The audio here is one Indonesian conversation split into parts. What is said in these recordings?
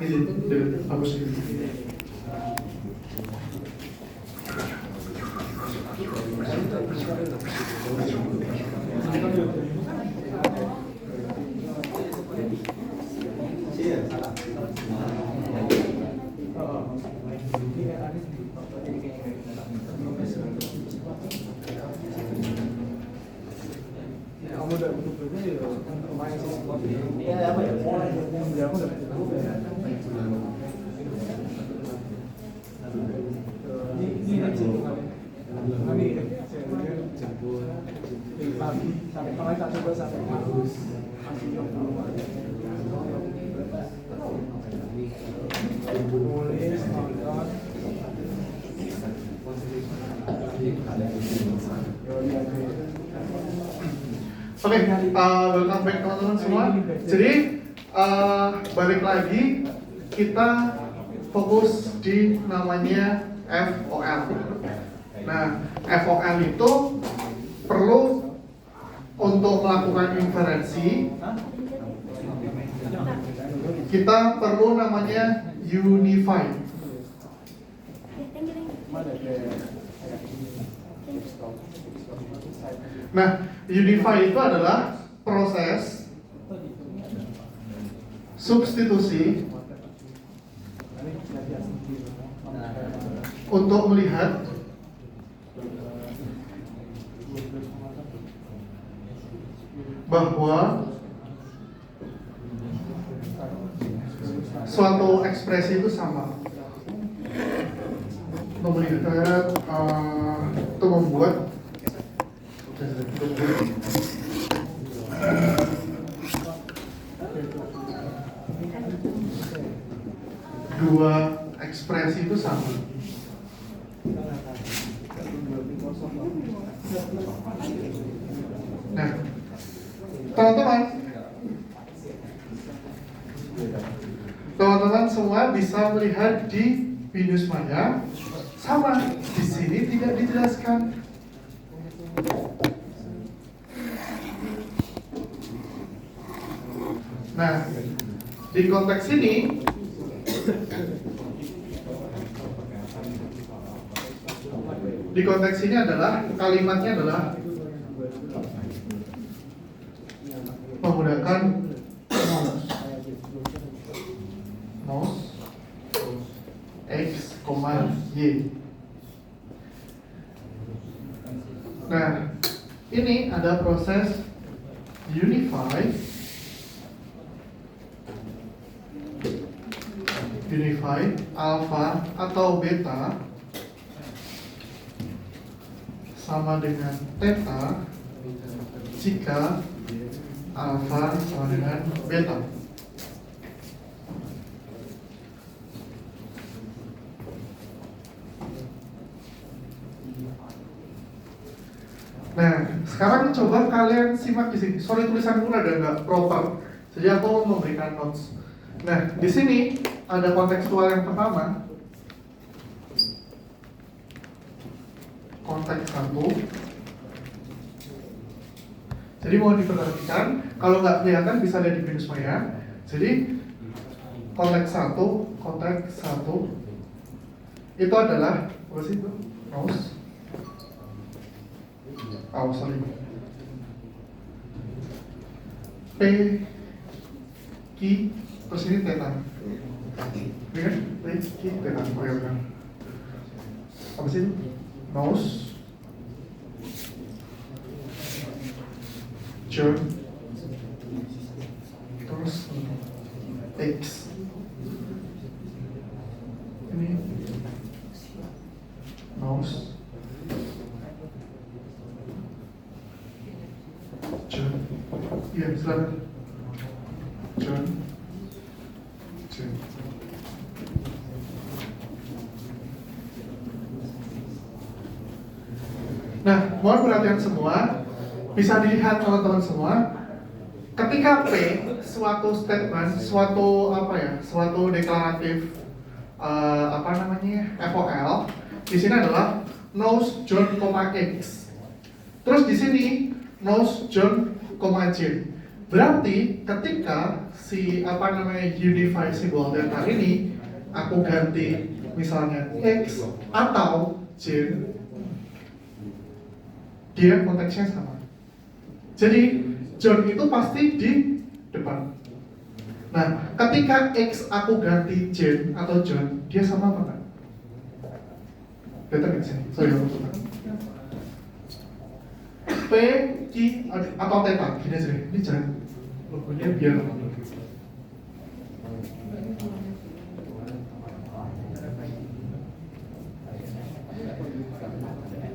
Bagus. Oke, welcome back teman-teman semua. Jadi balik lagi kita fokus di namanya FOL. Nah, FOL itu perlu untuk melakukan inferensi. Kita perlu namanya unify. Nah, unify itu adalah proses substitusi untuk melihat bahwa suatu ekspresi itu sama. Untuk melihat, untuk membuat dua ekspresi itu sama. Nah, teman-teman semua bisa melihat di Binus Maya sama. Di sini tidak dijelaskan. Nah, di konteks ini adalah kalimatnya adalah menggunakan mouse x, y. Nah, ini ada proses unify alpha atau beta sama dengan theta jika alpha sama dengan beta. Nah, sekarang coba kalian simak di sini. Sorry, tulisanku ada nggak proper, jadi aku mau memberikan notes. Nah, di sini ada kontekstual yang pertama, konteks 1. Jadi mau diperhatikan, kalau nggak kelihatan bisa lihat di Binus Maya. Jadi konteks 1 itu adalah apa sih itu? Mouse. P, Q, terus ini theta. Ini kan? P, Q, theta. Oke, benar. Apa sih itu? Mouse, John, terus X. Ini mouse, John. Iya, silakan. John. Nah, mohon perhatian semua. Bisa dilihat teman-teman semua. Ketika P suatu statement, suatu deklaratif FOL, di sini adalah knows John, X. Terus di sini knows John, J. Berarti ketika si unify simbol delta ini aku ganti misalnya X atau J, dia konteksnya sama. Jadi John itu pasti di depan. Nah, ketika X aku ganti Jane atau John, dia sama apa kan? Delta di sini. Sorry, P, Q, atau theta, gini aja deh. Ini jangan logonya biar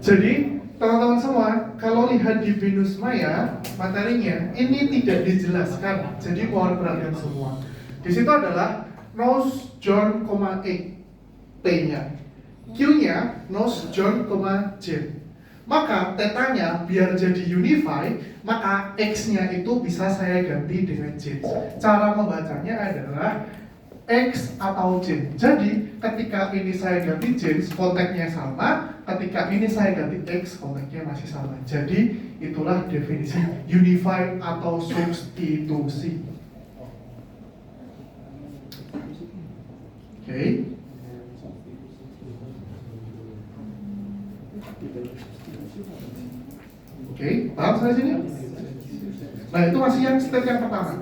jadi teman-teman semua, kalau lihat di Venus Maya materinya ini tidak dijelaskan. Jadi mohon perhatian semua. Di situ adalah Nose John, E, P-nya, Q-nya Nose John, J. Maka tetanya biar jadi unify, maka X-nya itu bisa saya ganti dengan J. Cara membacanya adalah X atau J. Jadi ketika ini saya ganti J, kontaknya sama. Ketika ini saya ganti X, kontaknya masih sama. Jadi itulah definisi unify atau substitusi. Oke. Oke, paham sampai sini? Nah, itu masih yang step yang pertama.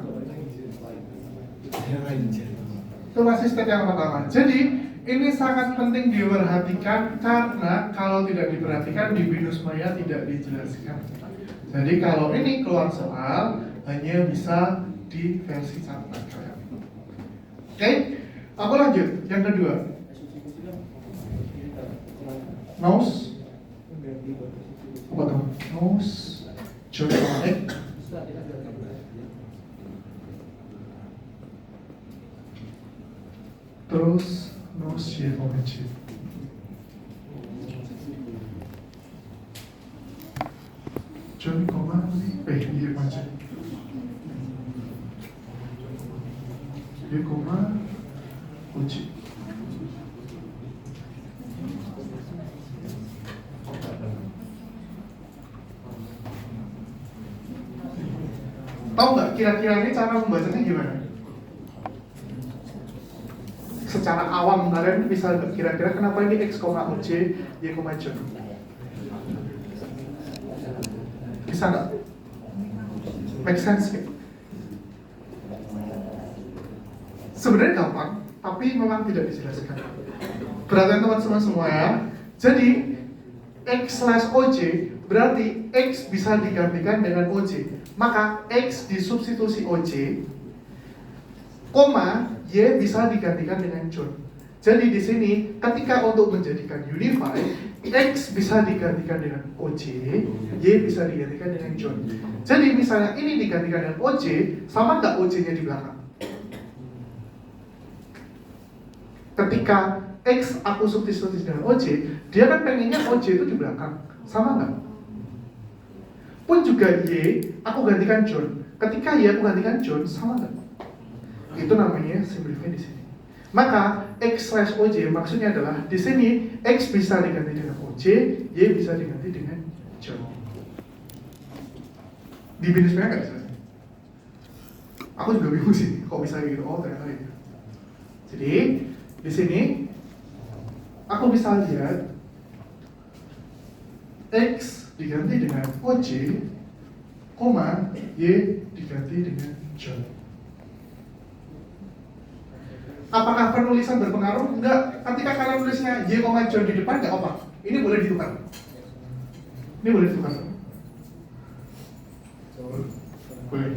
Itu masih step yang pertama. Jadi ini sangat penting diperhatikan karena kalau tidak diperhatikan di Venus Maya tidak dijelaskan. Jadi kalau ini keluar soal hanya bisa di versi catatan. Oke, aku lanjut. Yang kedua, nose, apa tuh? Nose, joint, terus nose shape of a chip. Joint, iya macam. Dia uji. Tahu nggak kira-kira ini cara membacanya gimana? Secara awam kalian bisa kira-kira kenapa ini X, OJ, Y, J? Bisa nggak? Make sense gitu? Sebenarnya gampang, tapi memang tidak dijelaskan. Perhatian teman-teman semua ya. Jadi X/OJ berarti X bisa digantikan dengan OJ. Maka X disubstitusi OJ, koma Y bisa digantikan dengan John. Jadi di sini ketika untuk menjadikan unify, X bisa digantikan dengan OJ, Y bisa digantikan dengan John. Jadi misalnya ini digantikan dengan OJ, sama nggak OJ-nya di belakang? Ketika X aku substitusi dengan OJ, dia kan pengennya OJ itu di belakang, sama nggak? Pun juga Y, aku gantikan John. Ketika Y aku gantikan John, sama nggak? Itu namanya simplify di sini. Maka X/OJ maksudnya adalah di sini X bisa diganti dengan OJ, Y bisa diganti dengan John. Di Venus Maya nggak bisa. Aku juga bingung sih, kok bisa gitu? Oh ternyata itu. Jadi di sini aku bisa lihat X diganti dengan OJ, Y diganti dengan John. Apakah penulisan berpengaruh? Enggak. Ketika kalian tulisnya Y, John di depan, nggak apa. Ini boleh ditukar. Ini boleh ditukar. Boleh.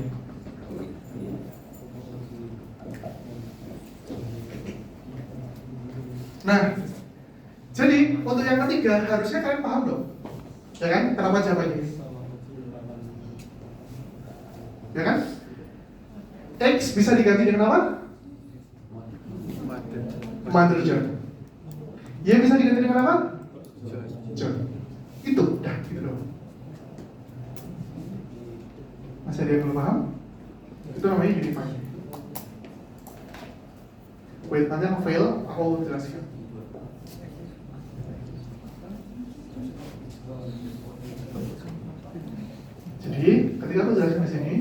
Nah, jadi untuk yang ketiga harusnya kalian paham dong, ya kan? Kenapa jawabannya? Ya kan? X bisa diganti dengan apa? Mother John. Y bisa diganti dengan apa? John. Itu, dah gitu dong. Masih ada yang belum paham? Itu namanya unify. Wait, nanti aku fail, aku jelaskan. Jadi, ketika aku jelaskan di sini,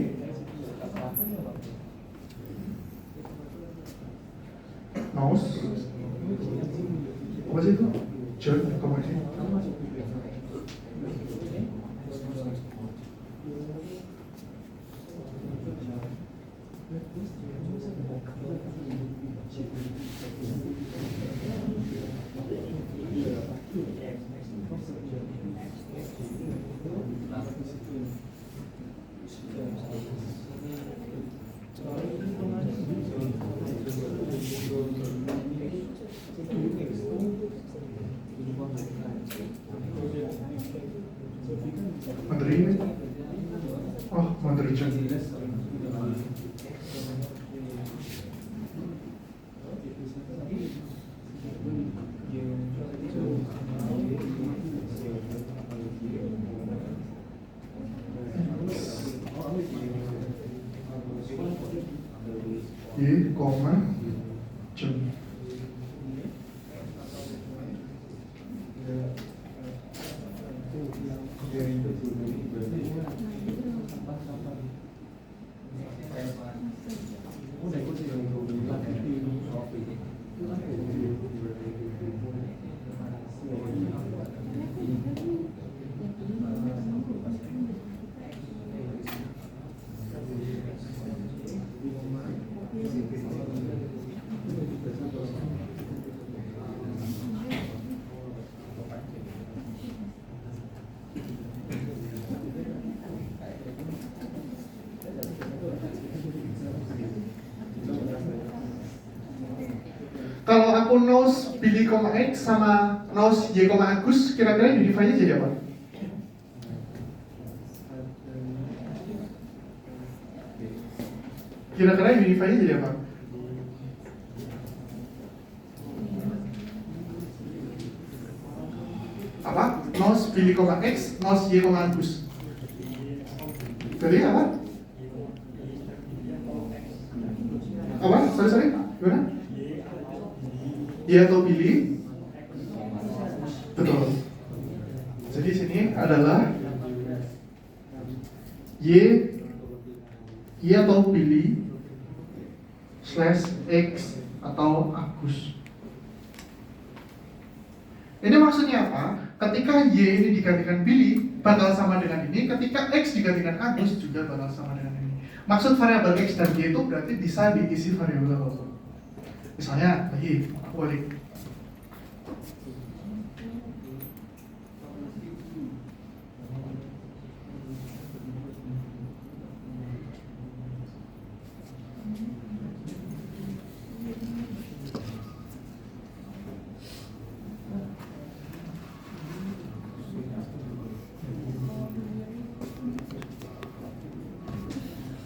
Nose. Apa sih itu? John, koma sih. Mandarin. Oh, Mandarin. Y, koma, John. Kalau aku nose Billy, X sama nose Y, Agus, kira-kira unify-nya jadi apa? Kira-kira unify-nya jadi apa? Apa? Nose Billy, X, nose Y, Agus. Jadi apa? Apa? Sorry, gimana? Dia atau Billy? Betul. Jadi sini adalah Y atau Billy slash X atau Agus. Ini maksudnya apa? Ketika Y ini digantikan Billy bakal sama dengan ini, ketika X digantikan Agus juga bakal sama dengan ini. Maksud variabel X dan Y itu berarti bisa diisi variabel apapun. Misalnya lagi aku balik.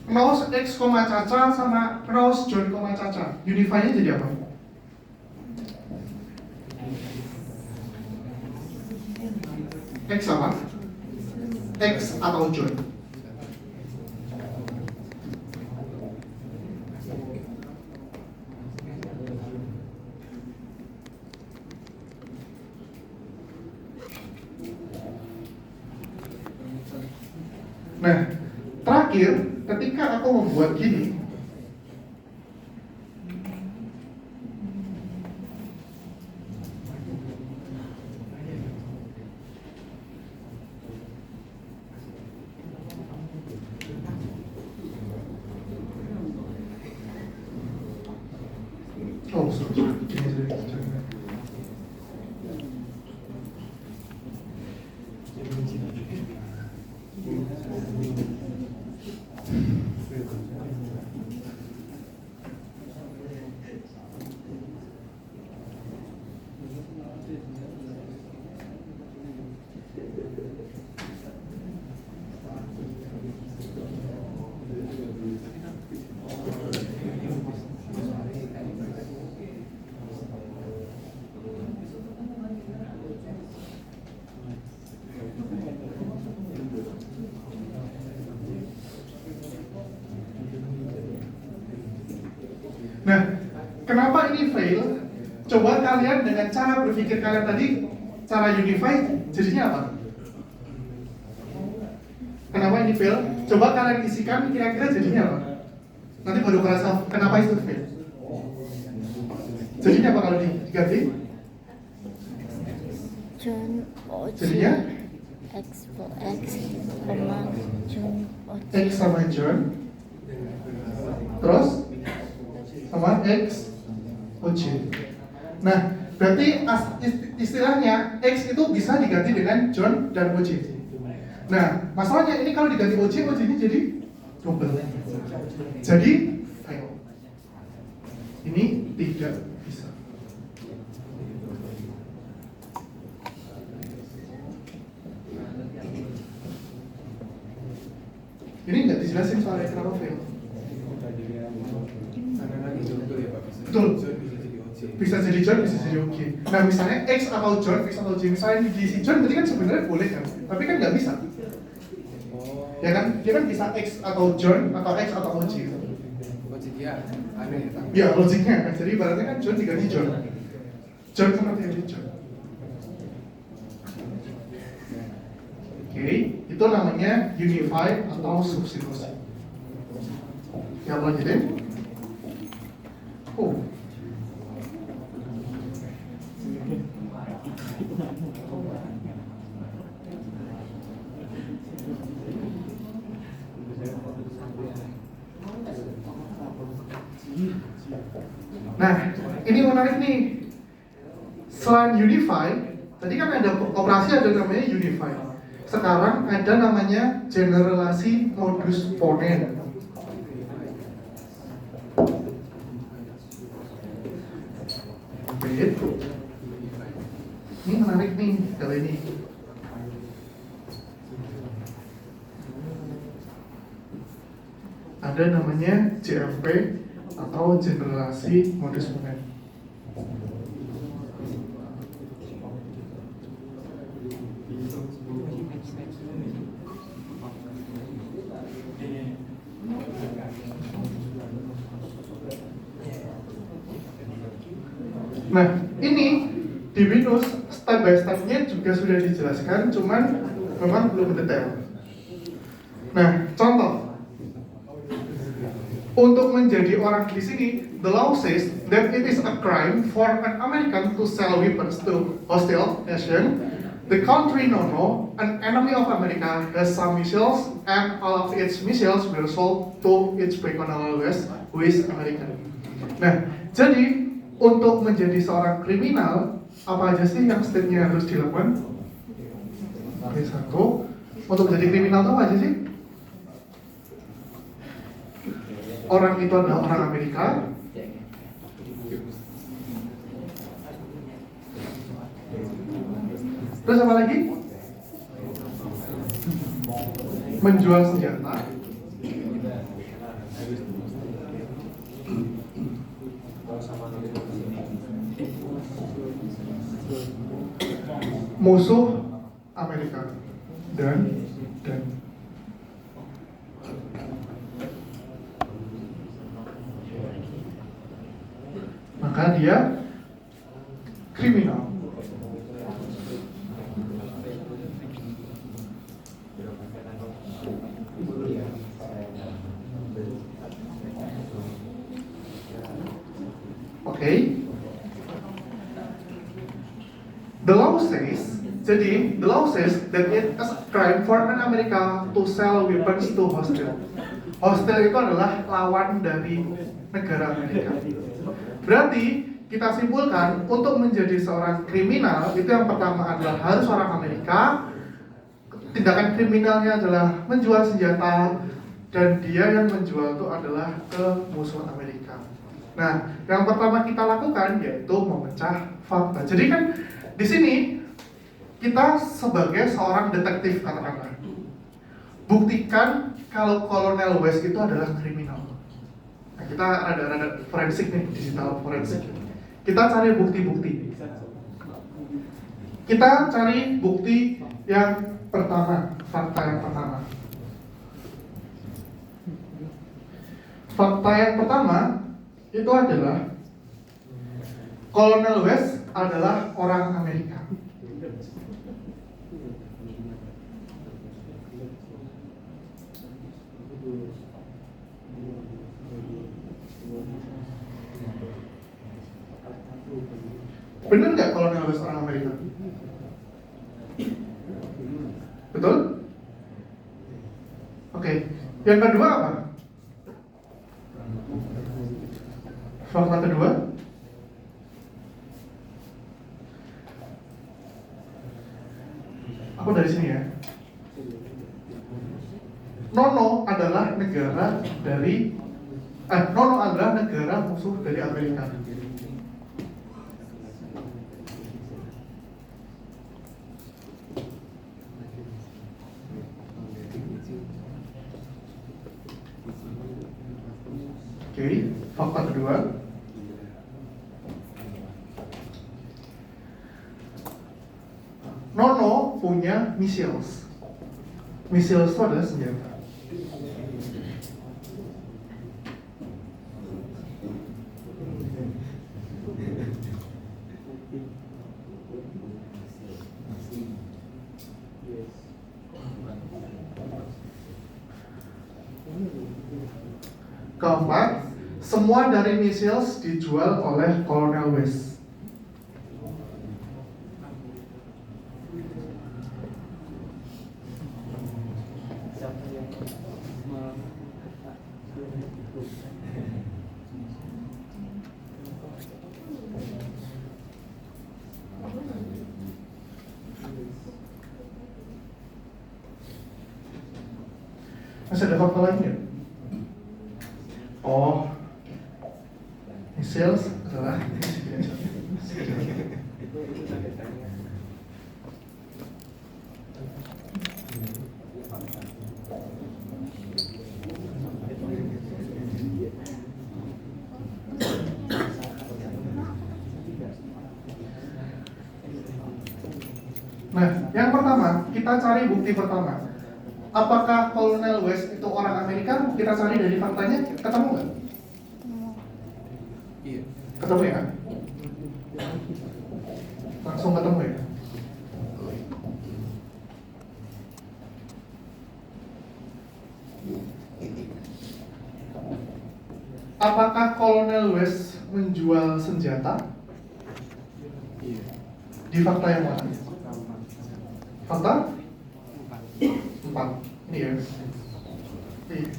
Nose X, Caca sama nose John, Caca. Unify-nya jadi apa? X apa? X atau John? Nah, terakhir ketika aku membuat gini, nah, kenapa ini fail? Coba kalian dengan cara berpikir kalian tadi, cara unify, jadinya apa? Kenapa ini fail? Coba kalian isikan, kira-kira jadinya apa? Nanti baru kerasa kenapa itu fail. Jadinya apa kalau diganti? John O.J. Jadinya X for X, John O.J. X sama John, terus sama X O.J. Nah, berarti istilahnya X itu bisa diganti dengan John dan O.J. Nah, masalahnya ini kalau diganti OJ, OJ ini jadi double. Jadi, fail. Ini tidak bisa. Ini nggak dijelasin soalnya kenapa fail. Betul. Bisa jadi John, bisa jadi OJ. Nah, misalnya X atau John, X atau J. Misalnya di si John, berarti kan sebenarnya boleh kan? Tapi kan nggak bisa. Ya kan, dia kan bisa X atau John atau X atau OJ. Logiknya aneh ya. Ya logiknya kan, jadi ibaratnya kan John diganti John. John sama teori John. Oke, itu namanya unify atau substitusi. Ya lanjutin. Oh. Nah, ini menarik nih. Selain unify, tadi kan ada operasi ada namanya unify. Sekarang ada namanya generalisasi modus ponens. Wait. Ini menarik nih kali ini. Ada namanya JFP atau generalisasi modus ponens. Nah, ini di Windows step by step-nya juga sudah dijelaskan, cuman memang belum detail. Nah, contoh untuk menjadi orang di sini, the law says that it is a crime for an American to sell weapons to hostile nation. The country no, an enemy of America, has some missiles, and all of its missiles were sold to its regional West, who is American. Nah, jadi untuk menjadi seorang kriminal, apa aja sih yang step-nya harus dilakukan? Oke, satu, untuk menjadi kriminal itu apa aja sih? Orang itu adalah orang Amerika. Terus apa lagi? Menjual senjata. Musuh Amerika dan maka dia kriminal. Oke. The law says, jadi the law says that it is a crime for an America to sell weapons to hostile. Hostile itu adalah lawan dari negara Amerika. Berarti kita simpulkan untuk menjadi seorang kriminal itu yang pertama adalah harus orang Amerika. Tindakan kriminalnya adalah menjual senjata dan dia yang menjual itu adalah ke musuh Amerika. Nah, yang pertama kita lakukan yaitu memecah fakta. Jadi kan di sini kita sebagai seorang detektif katakanlah buktikan kalau Kolonel West itu adalah kriminal. Nah, kita ada forensik nih, digital forensik. Kita cari bukti-bukti. Kita cari bukti yang pertama, fakta yang pertama. Fakta yang pertama itu adalah Kolonel West adalah orang Amerika. Bener nggak kolonel West orang Amerika? Betul? Oke. Yang kedua apa? Fakta kedua, aku dari sini ya. Nono adalah negara dari Nono adalah negara musuh dari Amerika. Oke, fakta kedua. Nono punya missiles. Missiles itu adalah senjata. Keempat, semua dari missiles dijual oleh Colonel West. Masih ada fakta lainnya? Oh, missiles adalah Nah, yang pertama, kita cari bukti pertama. Apakah Colonel West itu orang Amerika? Kita cari dari faktanya, ketemu nggak? Iya. Ketemu ya? Langsung ketemu ya? Apakah Colonel West menjual senjata? Iya. Di fakta yang mana? Fakta? 4. Ini ya. Iya.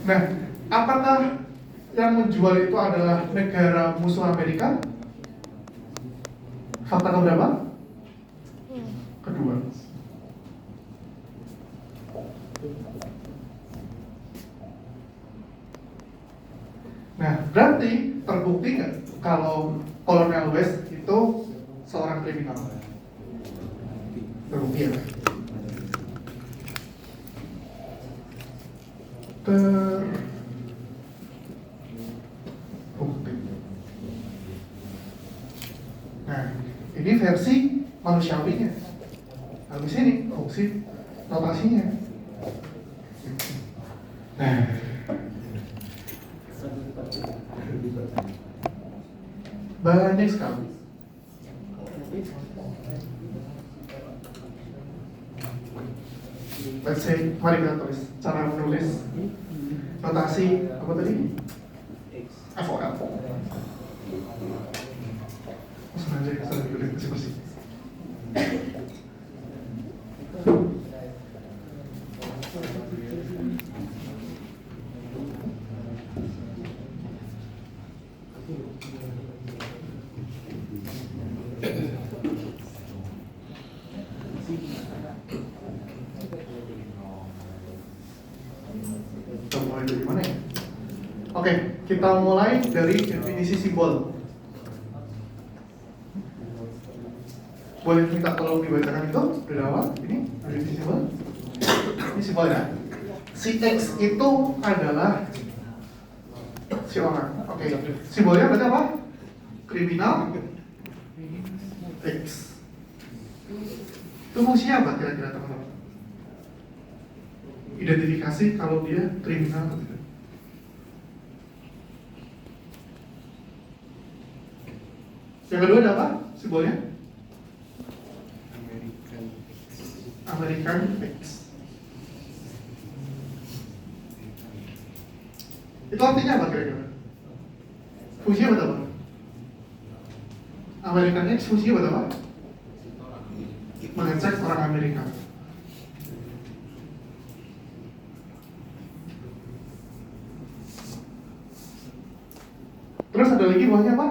Nah, apakah yang menjual itu adalah negara musuh Amerika? Fakta keberapa? Kedua. Nah, berarti terbukti nggak kalau Colonel West itu seorang kriminal? Terbukti ya? Terbukti. Nah, ini versi manusiawinya. Habis ini fungsi notasinya. Nah, banyak sekali. Let's say, mari kita tulis cara menulis notasi apa tadi? FOL. Sengaja saya pilih bersih-bersih. Kita mulai dari mana ya? Oke, kita mulai dari definisi simbol. Boleh minta tolong dibacakan itu dari awal. Ini definisi simbol. Ini simbolnya. Si X itu adalah si orang. Oke, simbolnya berarti apa? Kriminal X. Itu fungsinya apa kira-kira teman-teman? Identifikasi kalau dia kriminal atau tidak. Yang kedua ada apa simbolnya? American X. Itu artinya apa kira-kira? Fungsinya buat apa? American X fungsinya buat apa? Mengecek orang Amerika. Terus ada lagi bawahnya apa?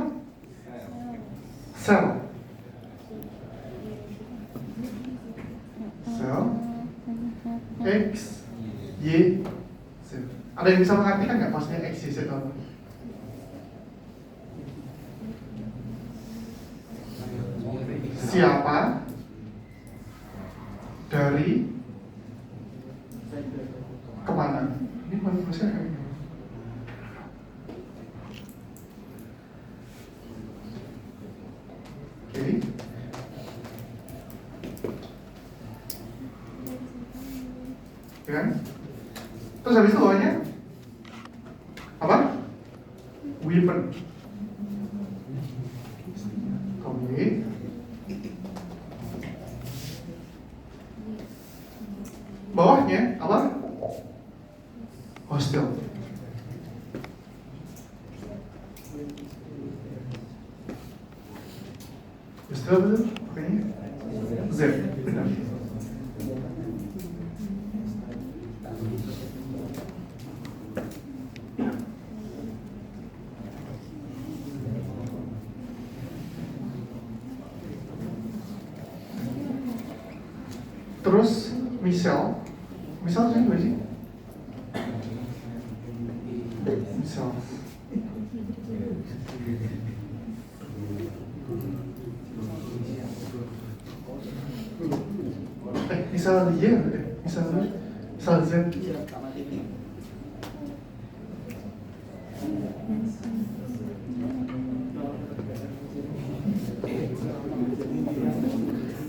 Sel. Sel X, Y, Z. Ada yang bisa mengartikan nggak maksudnya X, Y, Z apa? Siapa dari kemana? Ini maksudnya kayak gimana? Oke. Kan? Terus habis itu bawahnya apa? Weapon. Oke. Bawahnya apa? Hostel. Hostel betul? Pakainya Z. Benar. Terus misal saya gimana sih? Misal misal dia misal Z.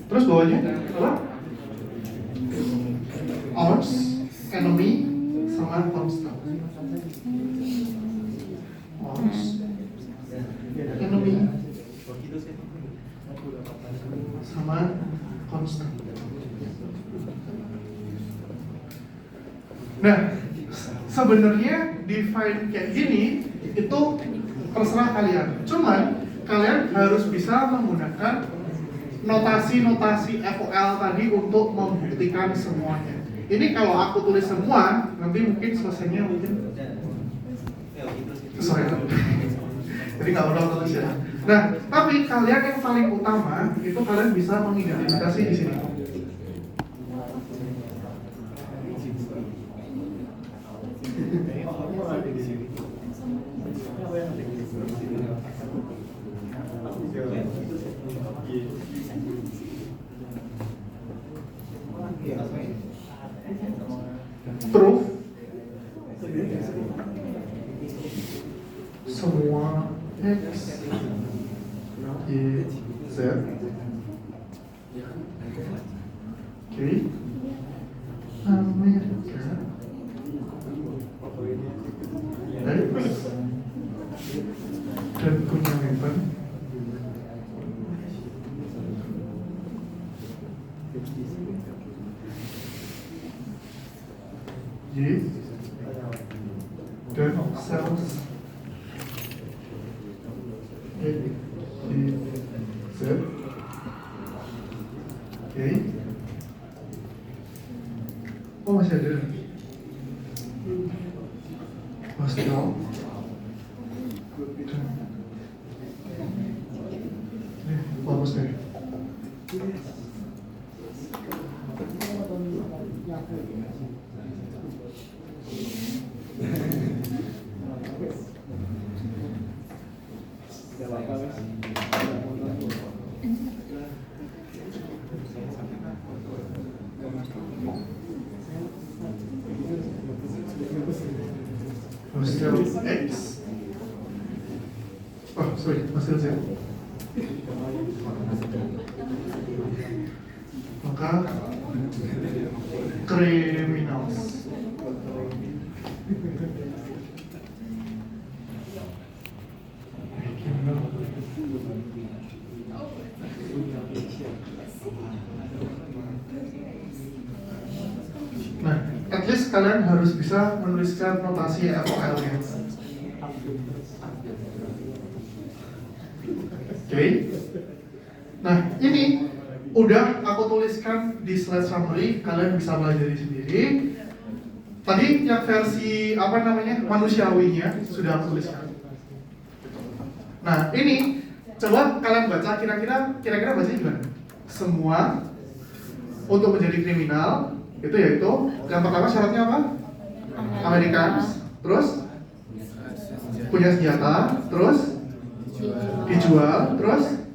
Terus bawahnya apa? Odds, enemy, sama constant. Odds, enemy, sama constant. Nah, sebenarnya define kayak gini itu terserah kalian. Cuman kalian harus bisa menggunakan notasi-notasi FOL tadi untuk membuktikan semuanya. Ini kalau aku tulis semua, nanti mungkin selesainya mungkin sorry. Jadi nggak udah tulis ya. Nah, tapi kalian yang paling utama itu kalian bisa mengidentifikasi di sini. Proof semua X, Y, Z. Oke. Amerika X dan punya weapon Y dan cells Y, Z. Oke. Oh, masih ada. Hostel. Bagus deh. Hostel X. Oh, sorry, hostel Z. Maka criminals. kalian harus bisa menuliskan notasi FOL-nya. Oke. Nah, ini udah aku tuliskan di slide summary, kalian bisa pelajari sendiri. Tadi yang versi manusiawinya sudah aku tuliskan. Nah, ini coba kalian baca kira-kira baca gimana? Semua untuk menjadi kriminal itu yaitu yang pertama syaratnya apa? Americans, terus punya senjata, terus dijual, terus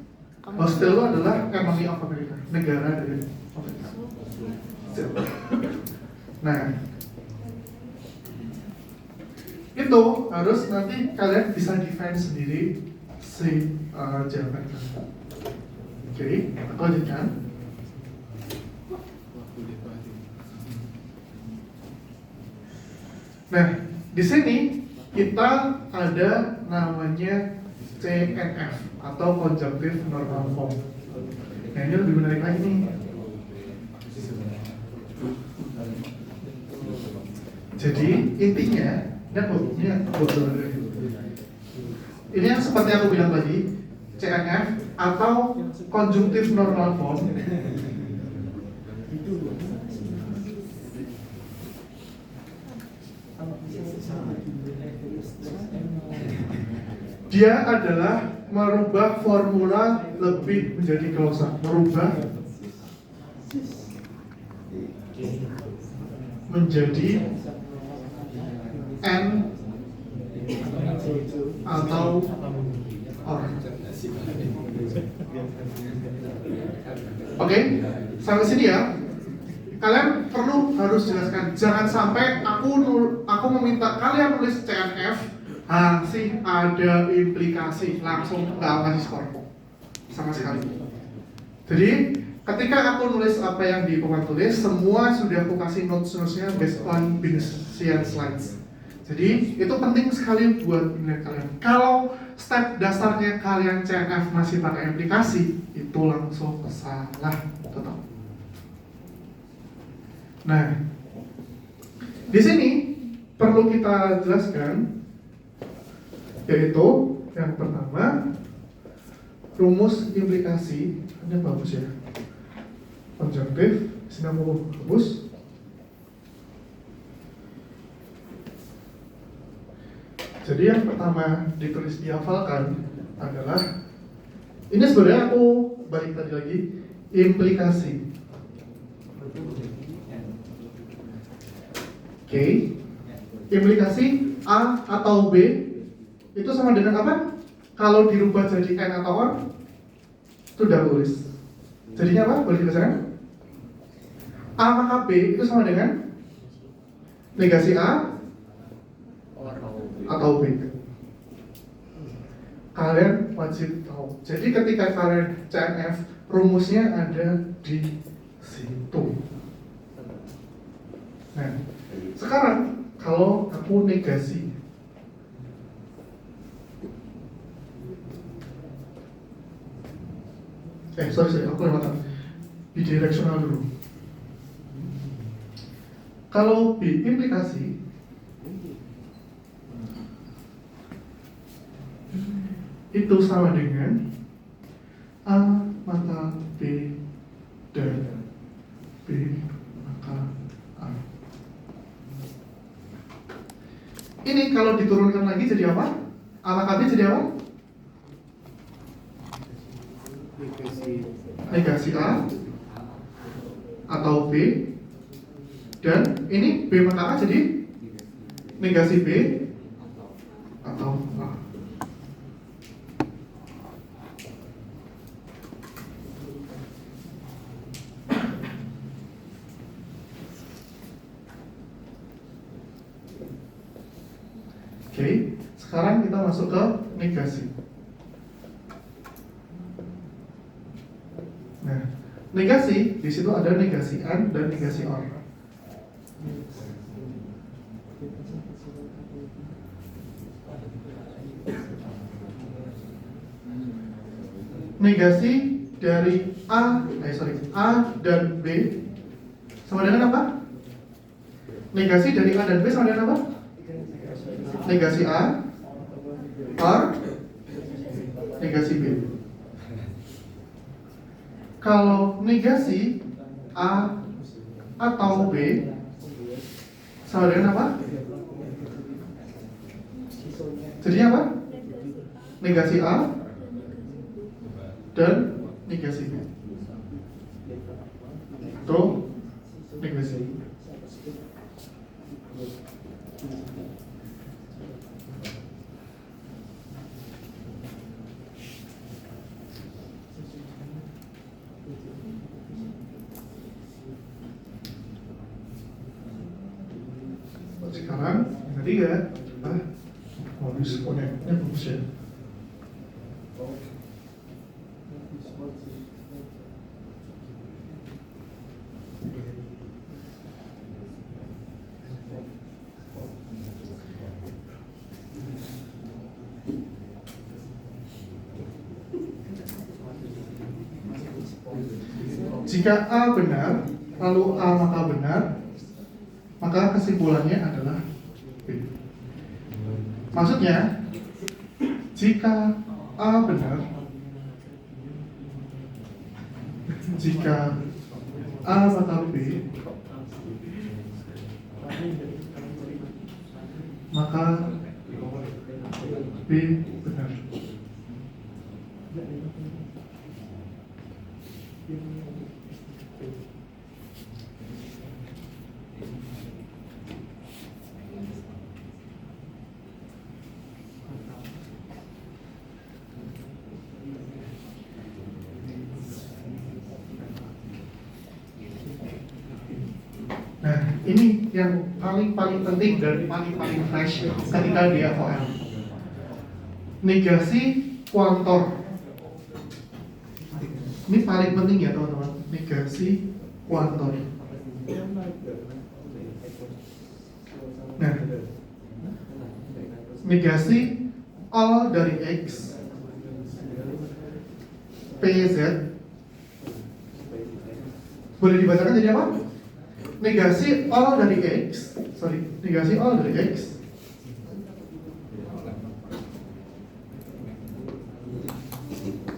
hostile itu adalah enemy of America, negara dari Amerika. Nah, itu harus nanti kalian bisa define sendiri si jawaban kalian. Oke, aku lanjutkan. Nah, di sini kita ada namanya CNF atau conjunctive normal form. Nah, ini lebih menarik lagi nih. Jadi intinya, ini yang seperti aku bilang tadi, CNF atau conjunctive normal form. Dia adalah merubah formula lebih menjadi klausa, merubah menjadi N atau OR. Oke, sampai sini ya. Kalian perlu harus jelaskan, jangan sampai aku meminta kalian tulis CNF masih ada implikasi, langsung nggak kasih skor sama sekali. Jadi ketika aku nulis apa yang di papan tulis, semua sudah aku kasih notes-nya based on Bayesian slides. Jadi itu penting sekali buat penilaian kalian. Kalau step dasarnya kalian CNF masih pakai implikasi, itu langsung salah total. Nah, di sini perlu kita jelaskan, yaitu yang pertama rumus implikasi. Ini bagus ya, konjunktif. Sini aku hapus. Jadi yang pertama ditulis dihafalkan adalah ini. Sebenarnya aku balik tadi lagi, implikasi. Oke, implikasi A atau B itu sama dengan apa? Kalau dirubah jadi N atau OR, sudah tulis. Jadinya apa? Boleh dibacakan? A maka B itu sama dengan negasi A atau B. Kalian wajib tahu. Jadi ketika kalian CNF, rumusnya ada di situ. Nah, sekarang kalau aku negasi, sorry, aku lewatan bidireksional dulu. Kalau B implikasi, itu sama dengan A maka B dan B maka A. Ini kalau diturunkan lagi jadi apa? A maka B jadi apa? Negasi A atau B, dan ini B maka A jadi negasi B atau A. Oke, sekarang kita masuk ke negasi. Nah, negasi di situ ada negasi N dan negasi OR. Negasi dari A dan B sama dengan apa? Negasi dari A dan B sama dengan apa? Negasi A or negasi B. Kalau negasi A atau B sama dengan apa? Jadinya apa? Negasi A dan negasi B. Itu negasi. Sekarang yang ketiga, modus koneknya bagus ya. Jika A benar, lalu A maka benar, maka kesimpulannya adalah B. Maksudnya, jika A benar, jika A maka B, maka B benar. Nah, ini yang paling penting dan paling fresh ketika di FOL. Negasi kuantor. Ini paling penting ya teman-teman. Negasi kuantor. Nah, negasi all dari X PZ boleh dibacakan jadi apa? Negasi all dari X, negasi all dari X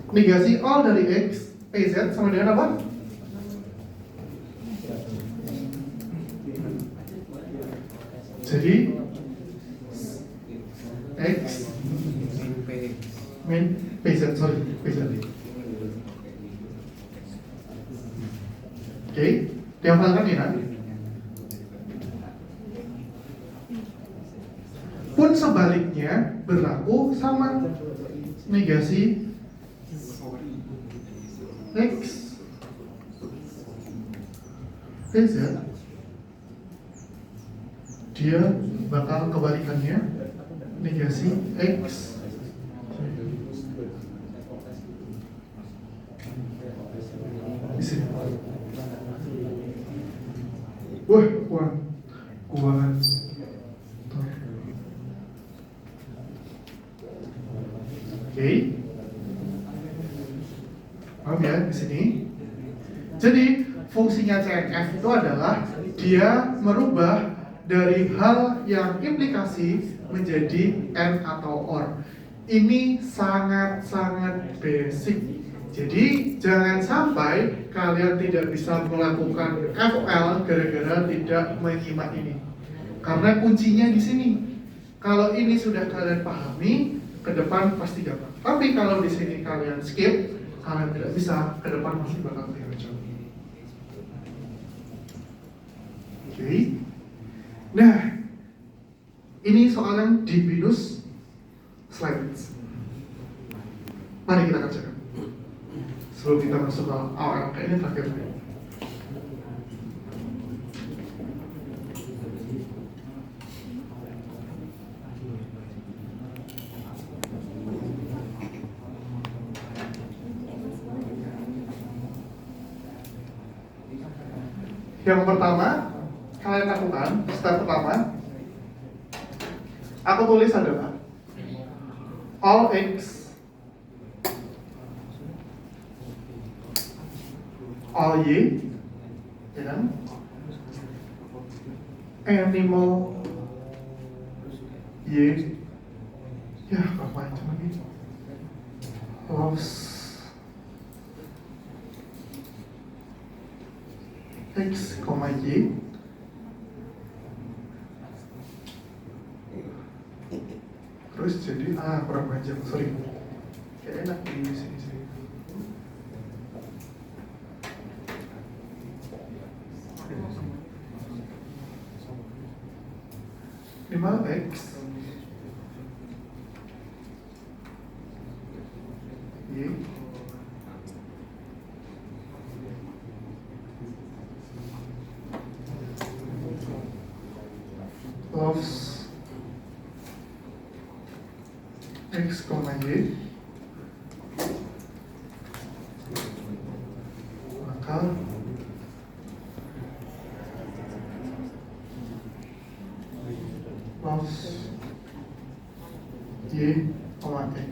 negasi all dari X PZ sama dengan apa? Jadi X min PZ, PZ. Oke, dihafalkan ya. Pun sebaliknya berlaku sama negasi X PZ, dia bakal kebalikannya negasi X di sini. Wah, kuat. Oke. Paham ya di sini? Jadi fungsinya CNF itu adalah dia merubah dari hal yang implikasi menjadi and atau or. Ini sangat basic. Jadi jangan sampai kalian tidak bisa melakukan FOL gara-gara tidak menyimak ini. Karena kuncinya di sini. Kalau ini sudah kalian pahami, ke depan pasti dapat. Tapi kalau di sini kalian skip, kalian tidak bisa, ke depan pasti bakal kacau. Oke. Nah, ini soal yang di binus slides. Mari kita kerjakan. Sebelum kita masuk ke awal ini terakhir. Yang pertama, kalian lakukan, step pertama, aku tulis adalah all X, all Y, ya kan? animal Y, ya apa macam lagi, loves X, Y. Terus jadi kurang panjang, sorry. Kayak enak di sini. 5X Y loves X, Y, maka loves Y,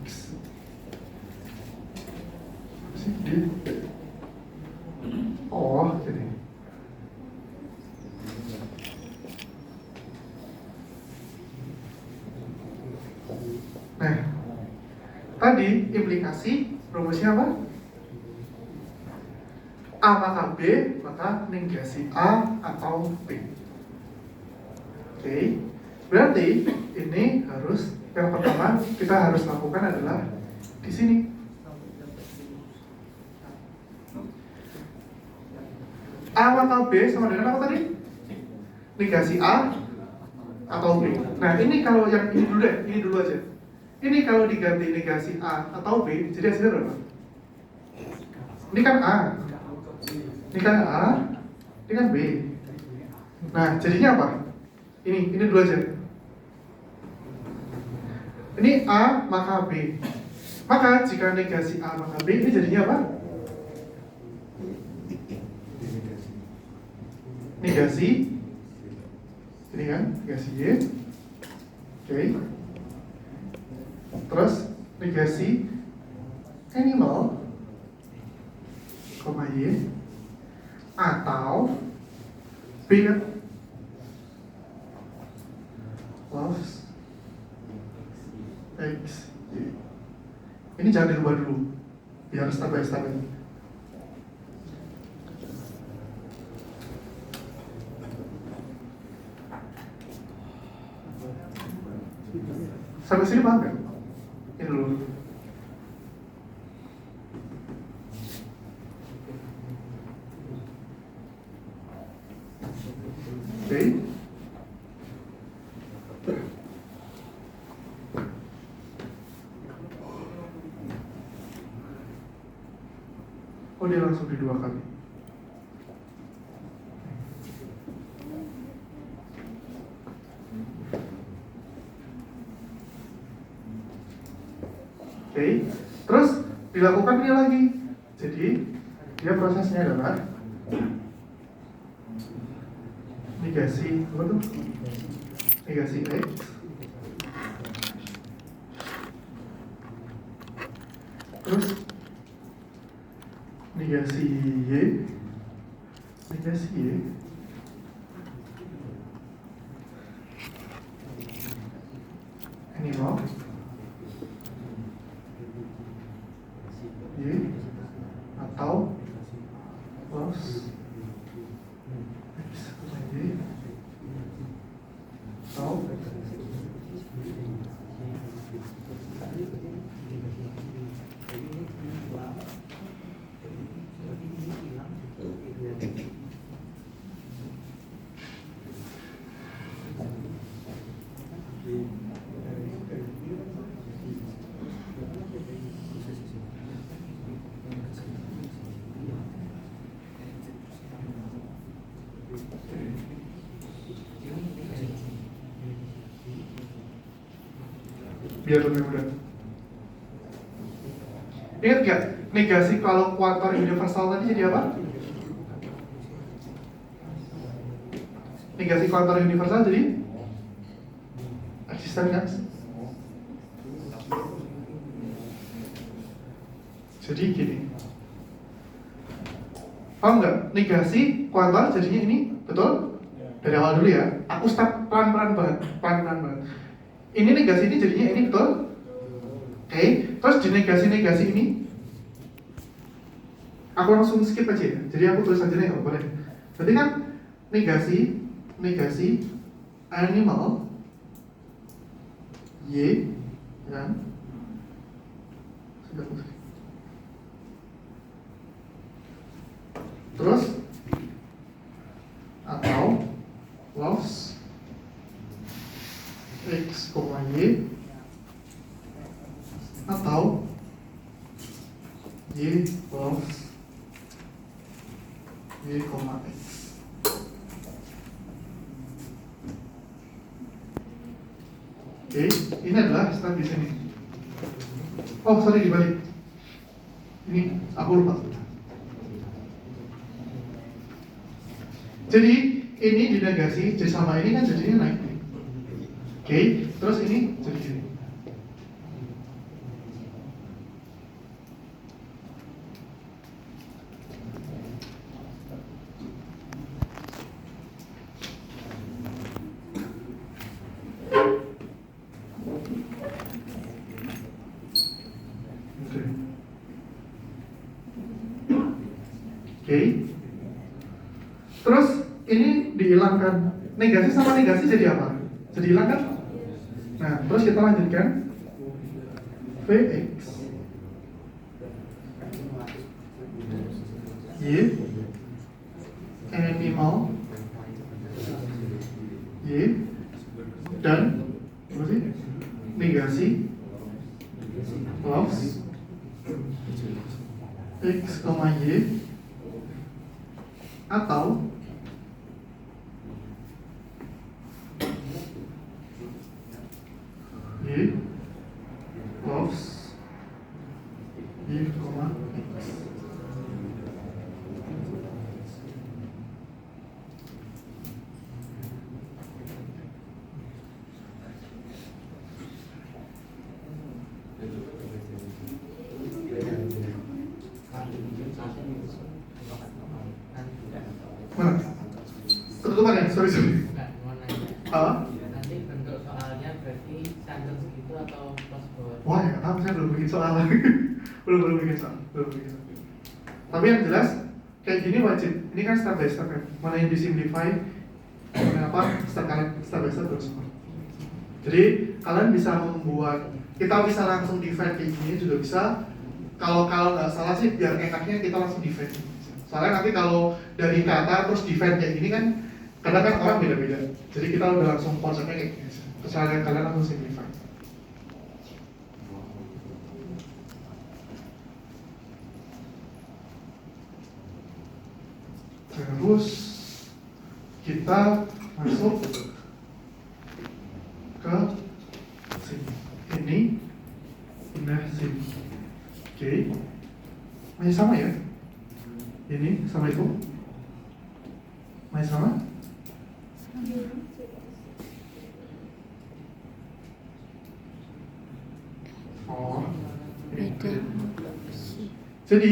X. Apa sih dia? Oh, jadi nah, tadi implikasi rumusnya apa? A maka B, maka negasi A atau B. Oke, berarti ini harus, yang pertama kita harus lakukan adalah di sini. A maka B sama dengan apa tadi? Negasi A atau B. Nah, ini kalau yang ini dulu deh, ini dulu aja. Ini kalau diganti negasi A atau B, jadi hasilnya berapa? Ini kan A, ini kan A, ini kan B. Nah, jadinya apa? Ini dulu aja. Ini A maka B. Maka jika negasi A maka B, ini jadinya apa? Negasi. Ini kan, negasi Y. Oke. Terus negasi animal, Y, atau B kan? Loves X, Y. Ini jangan dirubah dulu, biar step by step ini. Sampai sini paham kan? Ini dulu. Oke. Oh, dia langsung di 2 kali. Oke, terus dilakukan ini lagi. Jadi dia prosesnya adalah negasi apa tuh? Negasi X, terus negasi Y, negasi Y, animal Y atau loves X, Y atau biar lebih mudah. Ingat gak, negasi kalau kuantor universal tadi jadi apa? Negasi kuantor universal jadi eksistensial. Jadi gini, paham nggak? Negasi kuantor jadinya ini, betul? Dari awal dulu ya. Aku start pelan-pelan banget. Ini negasi ini jadinya ini betul. Oke. Terus di negasi ini, aku langsung skip aja ya. Jadi aku tulis aja nih, boleh. Berarti kan negasi animal y kan terus atau loss x, y atau y loss y, x. Oke, ini adalah start di sini. Oh, sorry dibalik. Ini aku lupa. Jadi ini dinegasi jadi sama ini kan jadinya naik. Oke, terus ini jadi gini. Oke. Terus ini dihilangkan. Negasi sama negasi jadi apa? Jadi hilang kan? Nah, terus kita lanjutkan. Vx y animal y dan apa sih? Negasi plus x, y atau y plus y, x. Mana? Ketutupan ya? Sorry. Enggak, mau nanya. Ah? Nanti bentuk soalnya berarti standar segitu atau plus bawah? Wah, ya tahu saya belum bikin soal. belum bikin soal. Tapi yang jelas kayak gini wajib. Ini kan step by step ya. Mana yang disimplify, mana apa step by step terus. Jadi kalian bisa membuat, kita bisa langsung divide kayak gini juga bisa. Kalau nggak salah sih biar enaknya kita langsung divide. Soalnya nanti kalau dari kata terus divide kayak gini kan kadang kan orang beda-beda. Jadi kita udah langsung konsepnya kayak gini. Kesalahan kalian langsung simplify. Terus kita masuk ke sini. Ini pindah sini. Oke. Masih sama ya? Ini sama itu? Masih sama? Oh. Beda. Jadi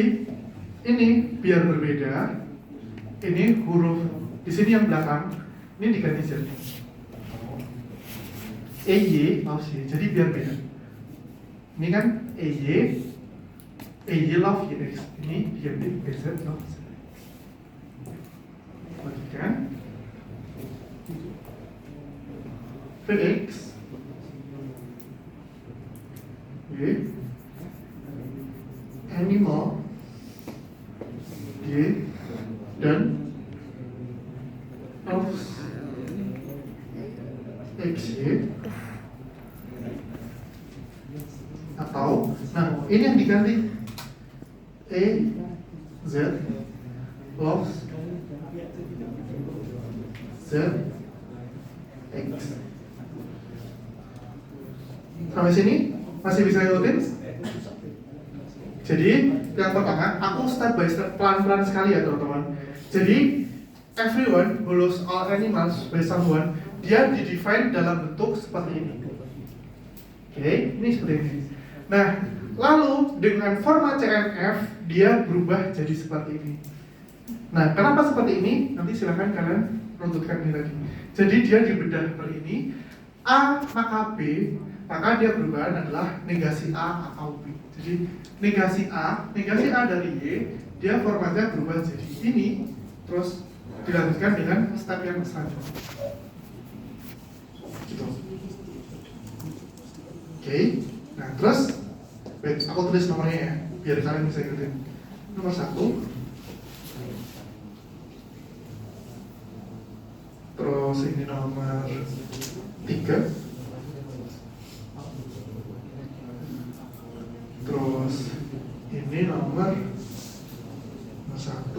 ini biar berbeda. Ini huruf di sini yang belakang ini diganti Z. EY, jadi biar beda. Ini kan EY love YX. Ini diganti BZ love Z. Bagikan VX Y animal Y dan of XY atau, nah ini yang diganti Z loves Z X. Sampai sini masih bisa ikutin? Jadi yang pertama, aku step by step pelan-pelan sekali ya teman-teman. Jadi everyone follows all animals by someone. Dia didefine dalam bentuk seperti ini. Oke, ini seperti ini. Nah, lalu dengan format CNF dia berubah jadi seperti ini. Nah, kenapa seperti ini? Nanti silahkan kalian runtutkan ini tadi. Jadi dia dibedah per ini, A maka B, maka dia perubahan adalah negasi A atau B. Jadi negasi A dari Y, dia formatnya berubah jadi ini, terus dilanjutkan dengan step yang selanjutnya. Gitu. Oke, nah terus, wait, aku tulis nomornya ya, biar kalian bisa ikutin. Nomor 1, terus ini nomor 3, terus ini nomor 1,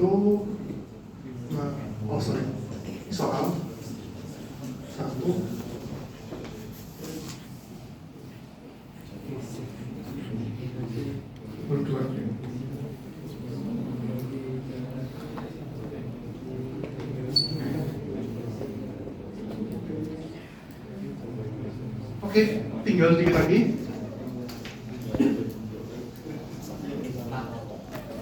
oh sorry, soal 1, berdua. Oke, tinggal dikit lagi.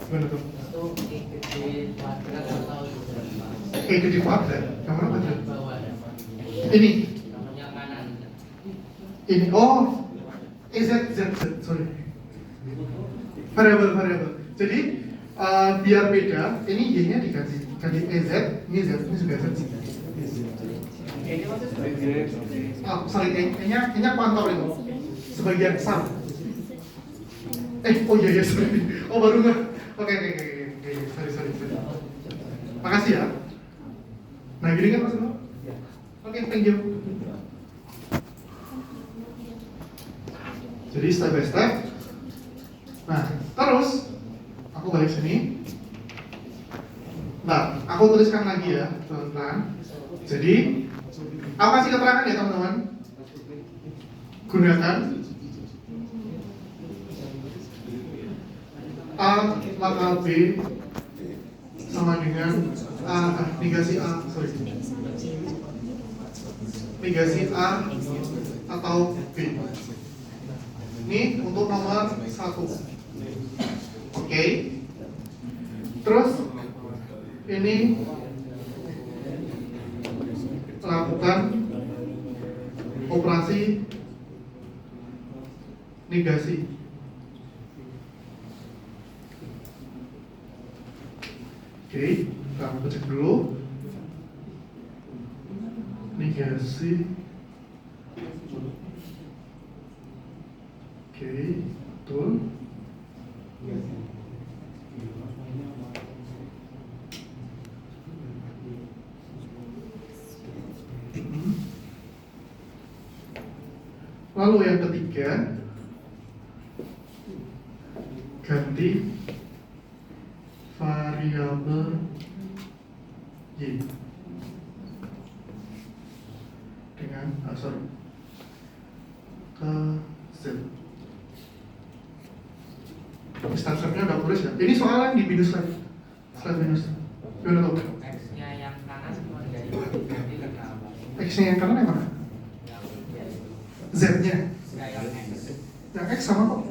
Gimana tuh? Itu E gede kuadrat atau E gede kuadrat, yang mana kuadrat? bawah Ini, yang kanan. ini, oh, Z, sorry. Variabel. Jadi biar beda, ini Y-nya diganti EZ, ini Z, ini juga Z. Ini maksudnya Oh, sorry, E-nya kuantor itu, sebagian besar. Oh iya, sorry. Oh baru nggak? Oke, sorry. Makasih ya. Nah gini kan maksudnya? Oke, thank you. Jadi step by step. Nah, terus aku balik sini. Nah, aku tuliskan lagi ya, teman-teman. Jadi, aku kasih keterangan ya teman-teman. Gunakan A maka B sama dengan negasi A, sorry. Negasi A atau B. Ini untuk nomor 1. Oke. Terus ini lakukan operasi negasi. Oke, kita cek dulu. Negasi. Oke, betul. Lalu yang ketiga, ganti variabel Y dengan ke Z. Step-stepnya udah tulis ya. Ini soalnya di minus lagi. Slide minus. Gimana tuh? X-nya yang kanan semua diganti karena apa? X-nya yang kanan yang mana? Z-nya. Enggak yang X. Yang X sama kok.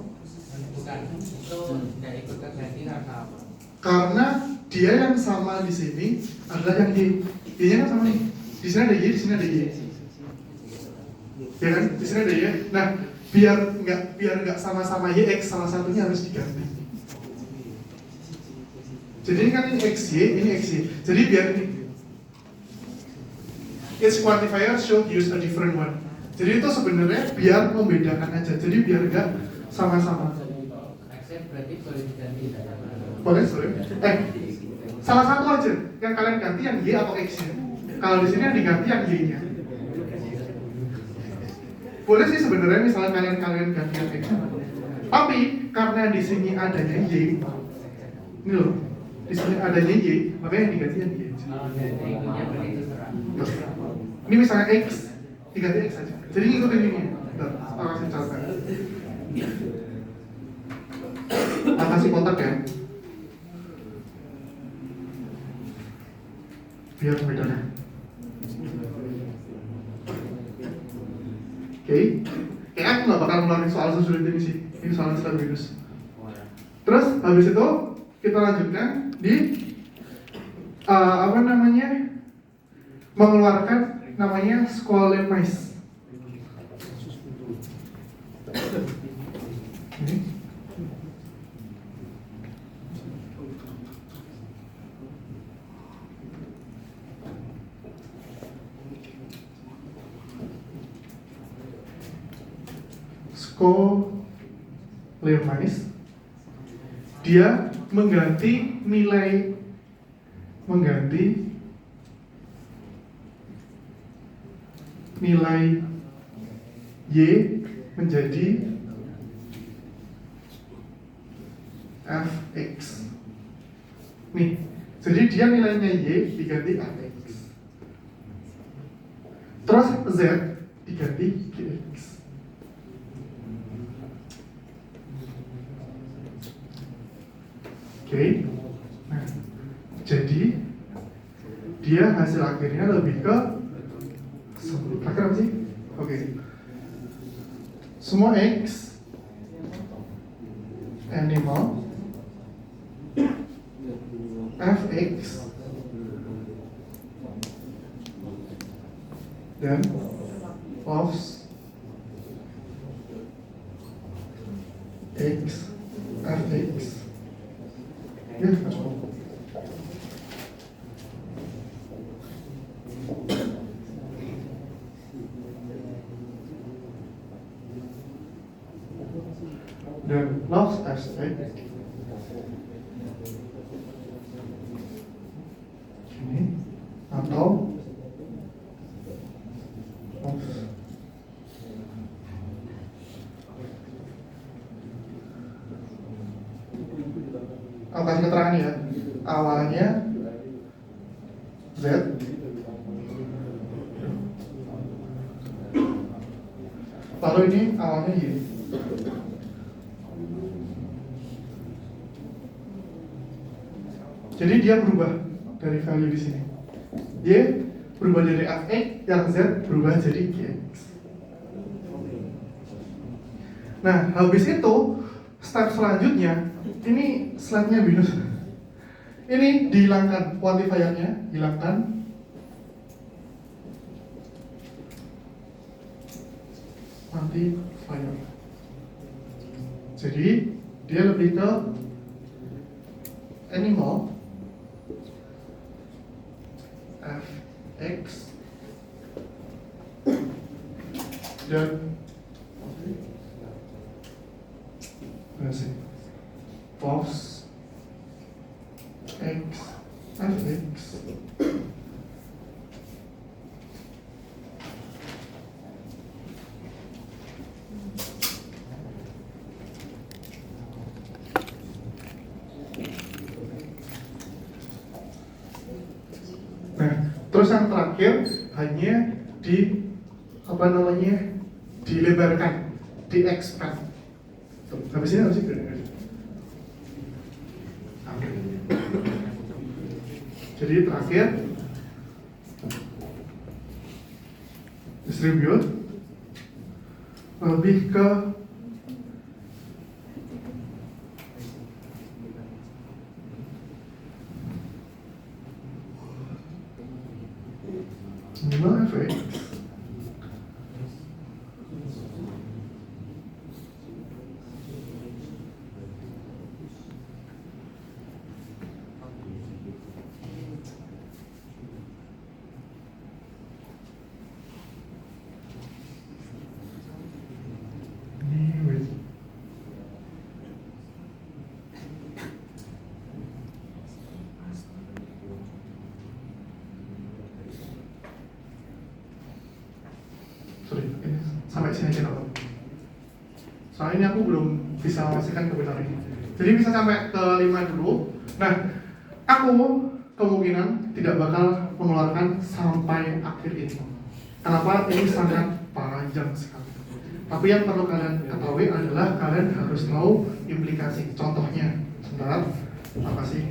Bukan, itu tidak ikut terganti karena apa? Karena dia yang sama di sini adalah yang Y. Y-nya kan sama nih. Di sini ada Y, di sini ada Y. Ya kan? Di sini ada Y. Nah, biar nggak sama-sama Y, X salah satunya harus diganti. Jadi ini kan ini XY, ini XY. Jadi biar ini each quantifier should use a different one. Jadi itu sebenarnya biar membedakan aja. Jadi biar nggak sama-sama. X-nya berarti boleh diganti. Boleh, sorry. Salah satu aja yang kalian ganti yang Y atau X-nya. Kalau di sini yang diganti yang Y-nya. Boleh sih sebenarnya misalnya kalian ganti yang X-nya. Tapi karena di sini adanya Y, ini loh, di sini adanya Y, makanya yang diganti yang Y. Ini misalnya X, diganti X aja. Jadi ngikutin ini. Bentar, aku kasih catatan. Aku kasih kotak ya. Biar bedanya. Oke, aku nggak bakal ngeluarin soal sesulit ini sih. Ini soal step minus. Terus habis itu kita lanjutkan di apa namanya, mengeluarkan namanya squalene-mice. Ini. Squalene-mice, dia mengganti nilai Y menjadi Fx. Nih, jadi dia nilainya Y diganti Fx. Terus Z diganti Gx. Oke. Nah, jadi dia hasil akhirnya lebih ke akhir apa sih? Oke. Semua X animal Fx dan offs X Fx. Ya, cukup. Dan loss aspect ini atau aku kasih keterangan ya, awalnya Z, lalu ini awalnya Y. Jadi dia berubah dari value di sini. Y berubah dari Fx, yang Z berubah jadi Gx. Nah, habis itu step selanjutnya, ini slide-nya minus. Ini dihilangkan quantifier-nya, hilangkan. Quantifier. Jadi dia lebih ke animal Fx dan pos X Fx. Nah, terus yang terakhir hanya dilebarkan, di-expand. Habis ini harus jadi terakhir distribute lebih ke minimal Fx sampai sini aja dong. Soalnya ini aku belum bisa memastikan kebenaran ini. Jadi bisa sampai ke 5 dulu. Nah, aku kemungkinan tidak bakal mengeluarkan sampai akhir ini. Kenapa? Ini sangat panjang sekali. Tapi yang perlu kalian ketahui adalah kalian harus tahu implikasi. Contohnya, sebentar, apa sih?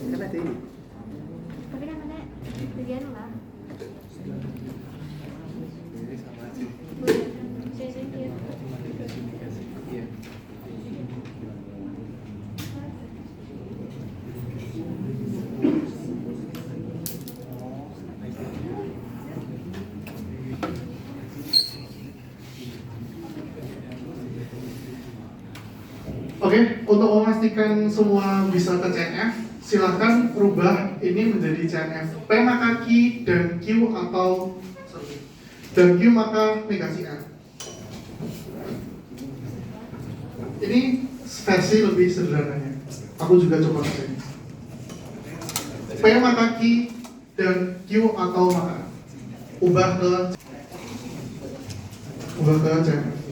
Kan ada ini. Tapi kan ada bagian lah. Ini sama aja. Iya. Oke, untuk memastikan semua bisa ke CNF, silahkan rubah ini menjadi CNF P maka Q dan Q atau dan Q maka negasi N. Ini versi lebih sederhananya. Aku juga coba kesini. P maka Q dan Q atau maka ubah ke CNF.